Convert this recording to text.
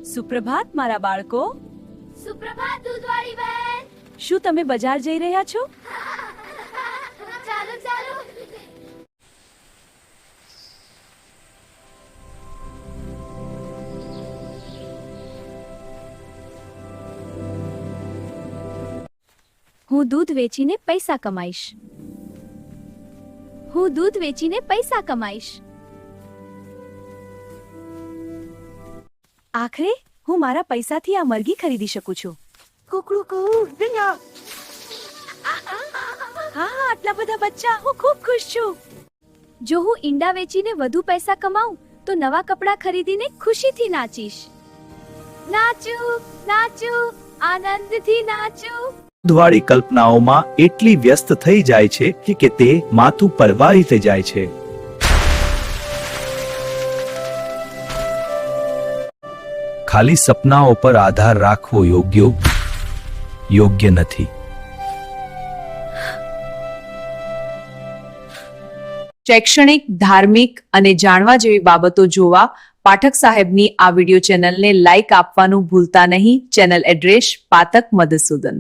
સુપ્રભાત મારા બાળકો. સુપ્રભાત દૂધવાળી બહેન. શું તમે બજાર જઈ રહ્યા છો? ચાલો ચાલો. હું દૂધ વેચીને પૈસા કમાઈશ. હું દૂધ વેચીને પૈસા કમાઈશ. આખરે હું મારા પૈસાથી આ મરઘી ખરીદી શકું છું. હા, આટલા બધા બચ્ચા, હું ખૂબ ખુશ છું. જો હું ઈંડા વેચીને વધુ પૈસા કમાઉં તો નવા કપડાં ખરીદીને ખુશીથી નાચીશ. નાચું નાચું આનંદથી નાચું. દૂધવાળી કલ્પનાઓમાં એટલી વ્યસ્ત થઈ જાય છે કે તે માથું પરવારી થઈ જાય છે. ખાલી સપનાઓ પર આધાર રાખવો યોગ્ય નથી. શૈક્ષણિક, ધાર્મિક અને જાણવા જેવી બાબતો જોવા પાઠક સાહેબની આ વિડિયો ચેનલને લાઈક આપવાનું ભૂલતા નહીં. Channel address Pathak Madhusudan.